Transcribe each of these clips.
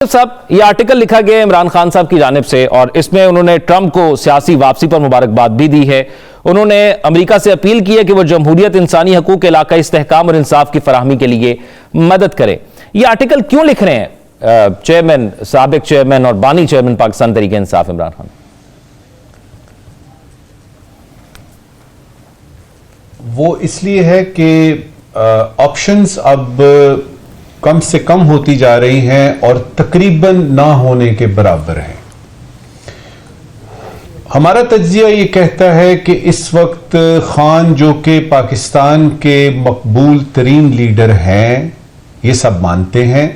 साहब, ये आर्टिकल लिखा गया इमरान खान साहब की जानिब से और इसमें उन्होंने ट्रंप को सियासी वापसी पर मुबारकबाद भी दी है। उन्होंने अमेरिका से अपील की है कि वो जमहूरियत, इंसानी हकूक, इलाकाई इस्तेहकाम और इंसाफ की फराहमी के लिए मदद करे। ये आर्टिकल क्यों लिख रहे हैं चेयरमैन, साबिक चेयरमैन और बानी चेयरमैन पाकिस्तान तहरीक इंसाफ इमरान खान? वो इसलिए है कि ऑप्शंस अब कम से कम होती जा रही हैं और तकरीबन ना होने के बराबर हैं। हमारा तज्जिया ये कहता है कि इस वक्त खान, जो कि पाकिस्तान के मकबूल तरीन लीडर हैं, ये सब मानते हैं,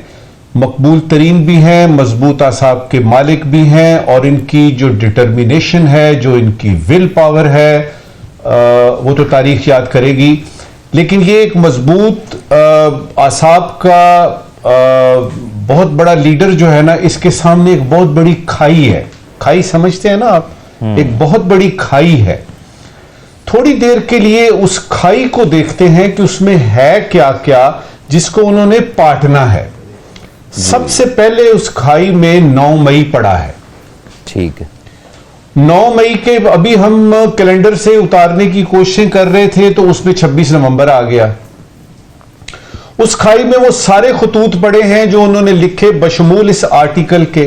मकबूल तरीन भी हैं, मजबूत आसाब के मालिक भी हैं, और इनकी जो डिटर्मिनेशन है, जो इनकी विल पावर है, वो तो तारीख याद करेगी। लेकिन ये एक मजबूत आसाब का बहुत बड़ा लीडर जो है ना, इसके सामने एक बहुत बड़ी खाई है। खाई समझते हैं ना आप? एक बहुत बड़ी खाई है। थोड़ी देर के लिए उस खाई को देखते हैं कि उसमें है क्या क्या जिसको उन्होंने पाटना है। सबसे पहले उस खाई में 9 मई पड़ा है। ठीक है, 9 मई के अभी हम कैलेंडर से उतारने की कोशिशें कर रहे थे तो उसमें 26 नवंबर आ गया। उस खाई में वो सारे खतूत पड़े हैं जो उन्होंने लिखे, बशमूल इस आर्टिकल के,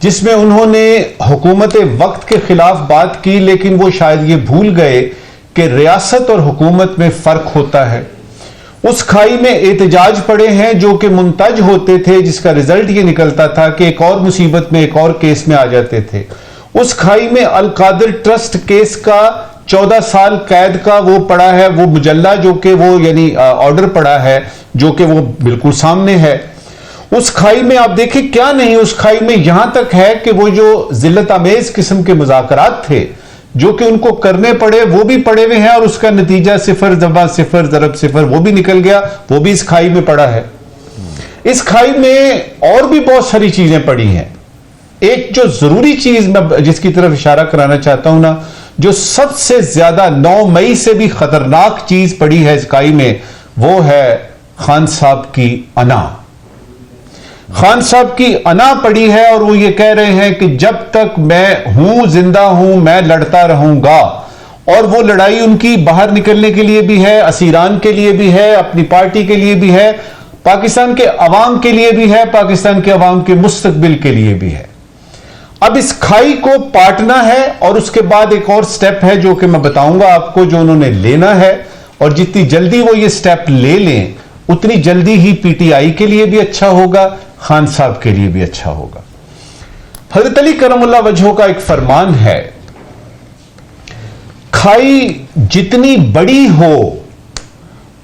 जिसमें उन्होंने हुकूमत वक्त के खिलाफ बात की, लेकिन वो शायद ये भूल गए कि रियासत और हुकूमत में फर्क होता है। उस खाई में एहतजाज पड़े हैं जो कि मुंतज होते थे, जिसका रिजल्ट ये निकलता था कि एक और मुसीबत में, एक और केस में आ जाते थे। उस खाई में अल कादिर ट्रस्ट केस का 14 साल कैद का वो पड़ा है, वो मुजल्ला जो कि वो यानी ऑर्डर पड़ा है, जो कि वो बिल्कुल सामने है। उस खाई में आप देखिए क्या नहीं, उस खाई में यहां तक है कि वो जो जिल्लत आमेज किस्म के मुज़ाकरात थे जो कि उनको करने पड़े, वो भी पड़े हुए हैं, और उसका नतीजा 0 ज़बा 0 ज़रब 0 वो भी निकल गया, वो भी इस खाई में पड़ा है। इस खाई में और भी बहुत सारी चीजें पड़ी हैं। एक जो जरूरी चीज मैं जिसकी तरफ इशारा कराना चाहता हूं ना, जो सबसे ज्यादा 9 मई से भी खतरनाक चीज पड़ी है इस इकाई में, वो है खान साहब की अना। खान साहब की अना पड़ी है और वो ये कह रहे हैं कि जब तक मैं हूं, जिंदा हूं, मैं लड़ता रहूंगा। और वो लड़ाई उनकी बाहर निकलने के लिए भी है, असीरान के लिए भी है, अपनी पार्टी के लिए भी है, पाकिस्तान के अवाम के लिए भी है, पाकिस्तान के अवाम के मुस्तकबिल के लिए भी है। अब इस खाई को पाटना है और उसके बाद एक और स्टेप है जो कि मैं बताऊंगा आपको, जो उन्होंने लेना है। और जितनी जल्दी वो ये स्टेप ले लें उतनी जल्दी ही पीटीआई के लिए भी अच्छा होगा, खान साहब के लिए भी अच्छा होगा। हजरत अली करमुल्लाह वजहो का एक फरमान है, खाई जितनी बड़ी हो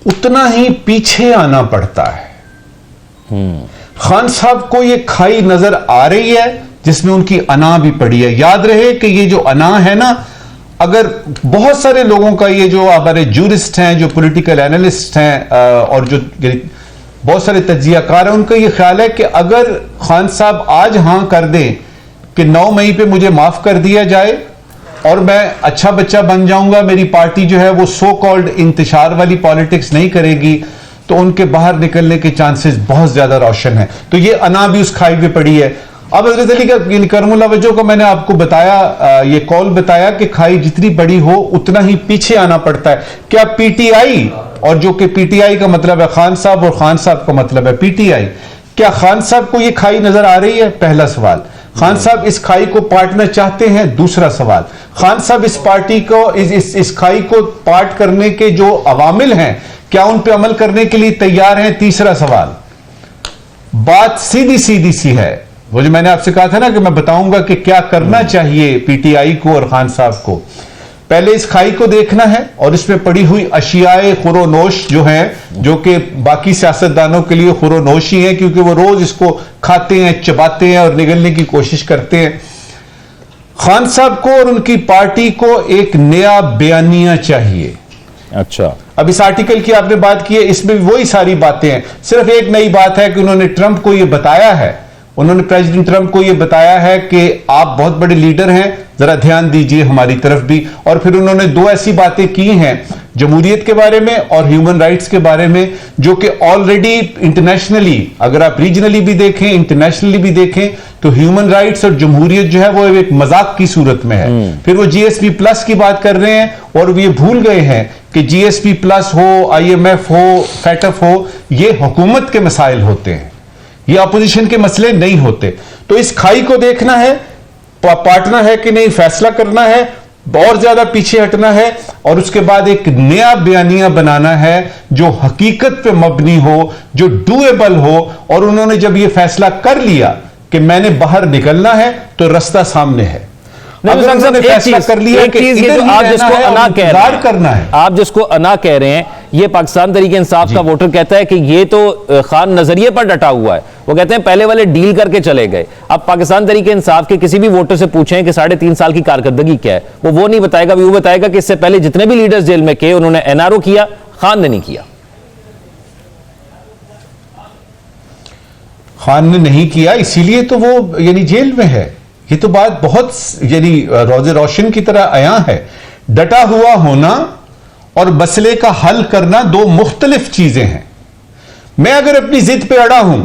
उतना ही पीछे आना पड़ता है। खान साहब को ये खाई नजर आ रही है जिसमें उनकी अना भी पड़ी है। याद रहे कि ये जो अना है ना, अगर बहुत सारे लोगों का, ये जो हमारे जूरिस्ट हैं, जो पॉलिटिकल एनालिस्ट हैं और जो बहुत सारे तज्जियाकार हैं, उनका ये ख्याल है कि अगर खान साहब आज हां कर दें कि 9 मई पे मुझे माफ कर दिया जाए और मैं अच्छा बच्चा बन जाऊंगा, मेरी पार्टी जो है वो सो कॉल्ड इंतशार वाली पॉलिटिक्स नहीं करेगी, तो उनके बाहर निकलने के चांसेस बहुत ज्यादा रोशन है। तो ये अना भी उस खाई पे पड़ी है। अब हजरत अली का करमुल्लाह वजहो को मैंने आपको बताया, ये कॉल बताया कि खाई जितनी बड़ी हो उतना ही पीछे आना पड़ता है। क्या पीटीआई, और जो कि पीटीआई का मतलब है खान साहब और खान साहब का मतलब है पीटीआई, क्या खान साहब को ये खाई नजर आ रही है? पहला सवाल। खान साहब इस खाई को पाटना चाहते हैं? दूसरा सवाल। खान साहब इस पार्टी को, इस खाई को पाट करने के जो अवामिल हैं, क्या उन पर अमल करने के लिए तैयार हैं? तीसरा सवाल। बात सीधी सीधी सी है, वो जो मैंने आपसे कहा था ना कि मैं बताऊंगा कि क्या करना चाहिए पीटीआई को और खान साहब को। पहले इस खाई को देखना है और इसमें पड़ी हुई अशियाए खुरोनोश जो हैं, जो कि बाकी सियासतदानों के लिए खुरोनोश ही है, क्योंकि वो रोज इसको खाते हैं, चबाते हैं और निगलने की कोशिश करते हैं। खान साहब को और उनकी पार्टी को एक नया बयानिया चाहिए। अच्छा, अब इस आर्टिकल की आपने बात की है, इसमें वही सारी बातें हैं। सिर्फ एक नई बात है कि उन्होंने ट्रंप को यह बताया है, उन्होंने प्रेसिडेंट ट्रंप को यह बताया है कि आप बहुत बड़े लीडर हैं, जरा ध्यान दीजिए हमारी तरफ भी। और फिर उन्होंने दो ऐसी बातें की हैं जमहूरियत के बारे में और ह्यूमन राइट्स के बारे में, जो कि ऑलरेडी इंटरनेशनली, अगर आप रीजनली भी देखें, इंटरनेशनली भी देखें, तो ह्यूमन राइट्स और जमहूरियत जो है वो एक मजाक की सूरत में है। फिर वो जीएसपी प्लस की बात कर रहे हैं और वो ये भूल गए हैं कि जीएसपी प्लस हो, IMF हो, फैटफ हो, ये हुकूमत के मसाइल होते हैं, ये अपोजिशन के मसले नहीं होते। तो इस खाई को देखना है, पाटना है कि नहीं, फैसला करना है, और ज्यादा पीछे हटना है, और उसके बाद एक नया बयानिया बनाना है जो हकीकत पे मबनी हो, जो डूएबल हो। और उन्होंने जब ये फैसला कर लिया कि मैंने बाहर निकलना है, तो रास्ता सामने है। अगर उन्होंने फैसला कर लिया कि इधर ही आप जिसको रहना है, अना कह रहे हैं, करना है, आप जिसको अना कह रहे हैं, ये पाकिस्तान तरीके इंसाफ का वोटर कहता है कि ये तो खान नजरिए पर डटा हुआ है। वो कहते हैं पहले वाले डील करके चले गए। अब पाकिस्तान तरीके इंसाफ के किसी भी वोटर से पूछें कि 3.5 साल की कारकर्दगी क्या है, वो नहीं बताएगा। वो बताएगा कि इससे पहले जितने भी लीडर्स जेल में थे उन्होंने NRO किया, खान ने नहीं किया। खान ने नहीं किया, इसीलिए तो वो यानी जेल में है। ये तो बात बहुत यानी रोज़े रोशन की तरह आया है। डटा हुआ होना और मसले का हल करना दो मुख्तलिफ चीजें हैं। मैं अगर अपनी जिद पे अड़ा हूं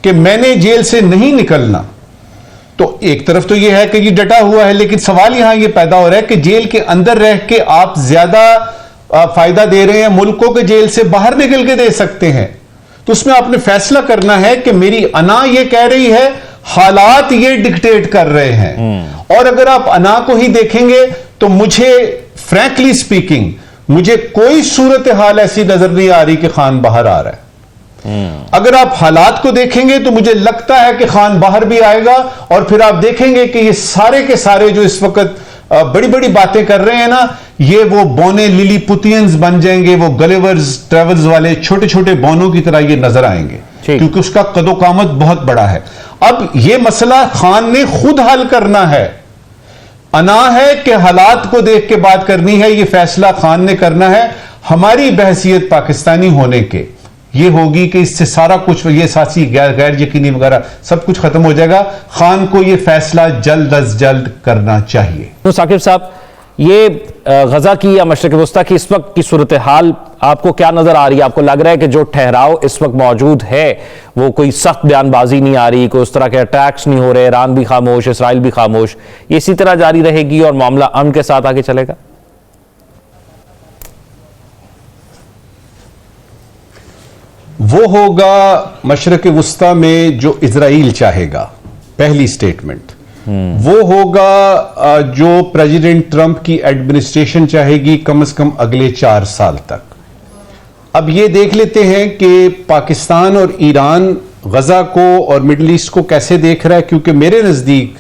कि मैंने जेल से नहीं निकलना, तो एक तरफ तो यह है कि ये डटा हुआ है, लेकिन सवाल यहां यह पैदा हो रहा है कि जेल के अंदर रह के आप ज्यादा फायदा दे रहे हैं मुल्कों के जेल से बाहर निकल के दे सकते हैं। तो उसमें आपने फैसला करना है कि मेरी अना यह कह रही है, हालात ये डिक्टेट कर रहे हैं। और अगर आप अना को ही देखेंगे तो मुझे फ्रैंकली स्पीकिंग मुझे कोई सूरत हाल ऐसी नजर नहीं आ रही कि खान बाहर आ रहा है। अगर आप हालात को देखेंगे तो मुझे लगता है कि खान बाहर भी आएगा, और फिर आप देखेंगे कि ये सारे के सारे जो इस वक्त बड़ी बड़ी बातें कर रहे हैं ना, ये वो बोने लिलीपुतियंस बन जाएंगे, वो गलिवर्स ट्रेवल्स वाले छोटे छोटे बोनों की तरह ये नजर आएंगे, क्योंकि उसका कदो कामत बहुत बड़ा है। अब ये मसला खान ने खुद हल करना है। अना है कि हालात को देख के बात करनी है, ये फैसला खान ने करना है। हमारी बहसियत पाकिस्तानी होने के ये होगी कि इससे सारा कुछ, ये सासी गैर यकीनी वगैरह सब कुछ खत्म हो जाएगा। खान को ये फैसला जल्द अज जल्द करना चाहिए। तो साकिब साहब, ये गजा की या मशरक़ वस्ता की इस वक्त की सूरत हाल आपको क्या नजर आ रही है? आपको लग रहा है कि जो ठहराव इस वक्त मौजूद है वो कोई सख्त बयानबाजी नहीं आ रही, कोई उस तरह के अटैक्स नहीं हो रहे, ईरान भी खामोश, इसराइल भी खामोश, ये इसी तरह जारी रहेगी और मामला अमन के साथ आगे चलेगा? वो होगा मशरक़ वस्ता में जो इजराइल चाहेगा, पहली स्टेटमेंट। वो होगा जो प्रेसिडेंट ट्रंप की एडमिनिस्ट्रेशन चाहेगी, कम से कम अगले 4 साल तक। अब ये देख लेते हैं कि पाकिस्तान और ईरान गजा को और मिडल ईस्ट को कैसे देख रहा है, क्योंकि मेरे नजदीक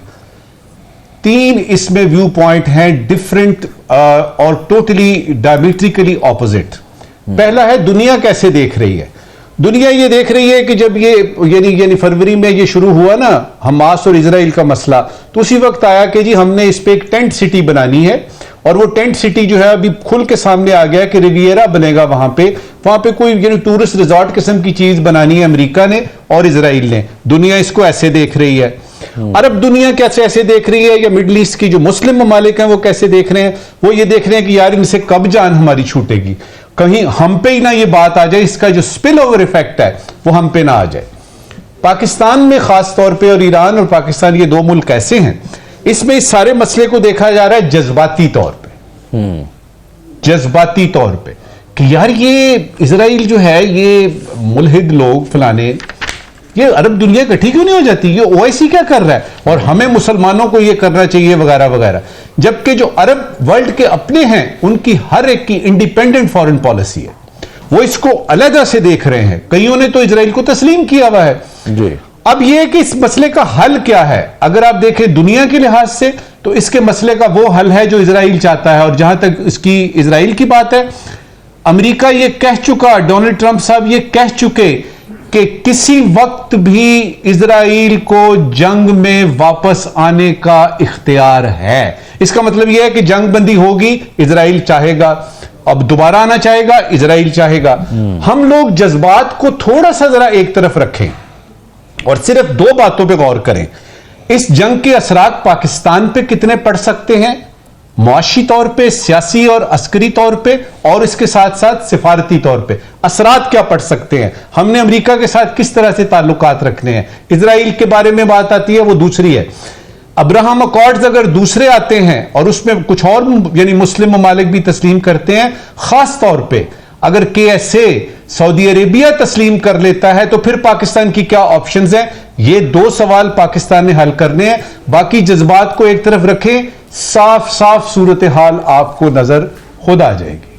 3 इसमें व्यू पॉइंट हैं, डिफरेंट और टोटली डायमेट्रिकली ऑपोजिट। पहला है दुनिया कैसे देख रही है। दुनिया ये देख रही है कि जब ये यानी फरवरी में ये शुरू हुआ ना हमास और इजराइल का मसला, तो उसी वक्त आया कि जी हमने इस पे एक टेंट सिटी बनानी है, और वो टेंट सिटी जो है अभी खुल के सामने आ गया कि रिवियरा बनेगा वहां पे कोई टूरिस्ट रिजॉर्ट किस्म की चीज बनानी है अमेरिका ने और इजराइल ने। दुनिया इसको ऐसे देख रही है। अरब दुनिया कैसे ऐसे देख रही है, या मिडल ईस्ट की जो मुस्लिम ममालिक हैं वो कैसे देख रहे हैं? वो ये देख रहे हैं कि यार इनसे कब जान हमारी छूटेगी, कहीं हम पे ही ना ये बात आ जाए, इसका जो स्पिल ओवर इफेक्ट है वो हम पे ना आ जाए। पाकिस्तान में खास तौर पे, और ईरान और पाकिस्तान ये 2 मुल्क ऐसे हैं, इसमें इस सारे मसले को देखा जा रहा है जज्बाती तौर पे, जज्बाती तौर पे कि यार ये इजराइल जो है, ये मुल्हिद लोग फलाने, ये अरब दुनिया इकट्ठी क्यों नहीं हो जाती, ये ओआईसी क्या कर रहा है, और हमें मुसलमानों को ये करना चाहिए वगैरह वगैरह। जबकि जो अरब वर्ल्ड के अपने हैं उनकी हर एक की इंडिपेंडेंट फॉरेन पॉलिसी है, वो इसको अलग से देख रहे हैं। कईयों ने तो इजराइल को तस्लीम किया हुआ है जी। अब यह कि इस मसले का हल क्या है, अगर आप देखें दुनिया के लिहाज से, तो इसके मसले का वो हल है जो इजराइल चाहता है। और जहां तक इसकी इजराइल की बात है, अमेरिका ये कह चुका, डोनाल्ड ट्रंप साहब ये कह चुके कि किसी वक्त भी इजराइल को जंग में वापस आने का इख्तियार है। इसका मतलब यह है कि जंग बंदी होगी, इजराइल चाहेगा, अब दोबारा आना चाहेगा, इजराइल चाहेगा। हम लोग जज्बात को थोड़ा सा जरा एक तरफ रखें और सिर्फ 2 बातों पे गौर करें। इस जंग के असरात पाकिस्तान पे कितने पड़ सकते हैं, मुआशी तौर पे, सियासी और अस्करी तौर पे, और इसके साथ साथ सिफारती तौर पे असरात क्या पड़ सकते हैं, हमने अमेरिका के साथ किस तरह से ताल्लुकात रखने हैं। इजराइल के बारे में बात आती है, वो दूसरी है। अब्राहम अकॉर्ड्स अगर दूसरे आते हैं और उसमें कुछ और यानी मुस्लिम ममालिक भी तस्लीम करते हैं, खास तौर पे अगर KSA सऊदी अरेबिया तस्लीम कर लेता है, तो फिर पाकिस्तान की क्या ऑप्शंस हैं। ये दो सवाल पाकिस्तान ने हल करने हैं। बाकी जज्बात को एक तरफ रखें, साफ साफ सूरत हाल आपको नजर खुद आ जाएगी।